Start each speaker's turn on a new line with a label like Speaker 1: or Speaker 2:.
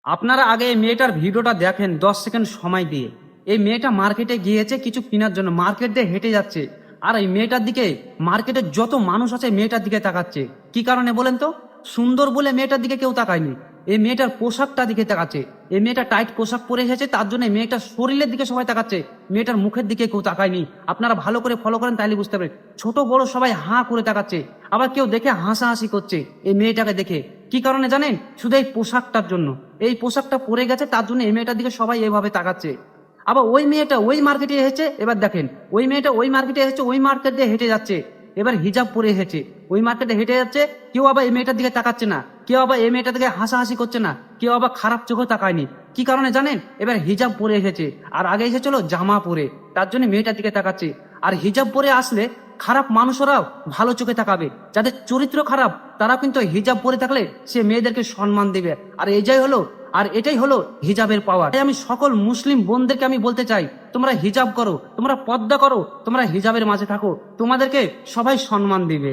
Speaker 1: আপনারা আগে এই মেয়েটার ভিডিওটা দেখেন 10 সেকেন্ড সময় দিয়ে। এই মেয়েটা মার্কেটে গিয়েছে কিছু কেনার জন্য, মার্কেট দিয়ে হেঁটে যাচ্ছে। আর এই মেয়েটার দিকে মার্কেটের যত মানুষ আছে মেয়েটার দিকে তাকাচ্ছে। কি কারণে বলেন তো? সুন্দর বলে মেয়েটার দিকে কেউ তাকায়নি, এই মেয়েটার পোশাকটা দিকে তাকাচ্ছে। এই মেয়েটা টাইট পোশাক পরে এসেছে, তার জন্য এই মেয়েটার শরীরের দিকে সবাই তাকাচ্ছে, মেয়েটার মুখের দিকে কেউ তাকায়নি। আপনারা ভালো করে ফলো করেন তাহলে বুঝতে পারবেন। ছোট বড় সবাই হাঁ করে তাকাচ্ছে, আবার কেউ দেখে হাসাহাসি করছে এই মেয়েটাকে দেখে। কি কারণে জানেন? শুধু এই পোশাকটার জন্য। এই পোশাকটা পরে গেছে তার জন্য এই মেয়েটার দিকে সবাই এইভাবে তাকাচ্ছে। আবার ওই মেয়েটা ওই মার্কেটে এসেছে, এবার দেখেন ওই মেয়েটা ওই মার্কেটে এসেছে, ওই মার্কেট দিয়ে হেঁটে যাচ্ছে, এবার হিজাব পরে এসেছে, ওই মার্কেটে হেঁটে যাচ্ছে। কেউ আবার এই মেয়েটার দিকে তাকাচ্ছে না, কেউ আবার এই মেয়েটার দিকে হাসাহাসি করছে না, কেউ আবার খারাপ চোখে তাকায়নি। কি কারণে জানেন? এবার হিজাব পরে এসেছে, আর আগে এসেছিল জামা পরে, তার জন্য মেয়েটার দিকে তাকাচ্ছে। আর হিজাব পরে আসলে খারাপ মানুষরাও ভালো চোখে তাকাবে, যাদের চরিত্র খারাপ তারা কিন্তু হিজাব পরে থাকলে সে মেয়েদেরকে সম্মান দেবে। আর এটাই হলো হিজাবের পাওয়ার। তাই আমি সকল মুসলিম বোনদেরকে আমি বলতে চাই, তোমরা হিজাব করো, তোমরা পর্দা করো, তোমরা হিজাবের মাঝে থাকো, তোমাদেরকে সবাই সম্মান দিবে।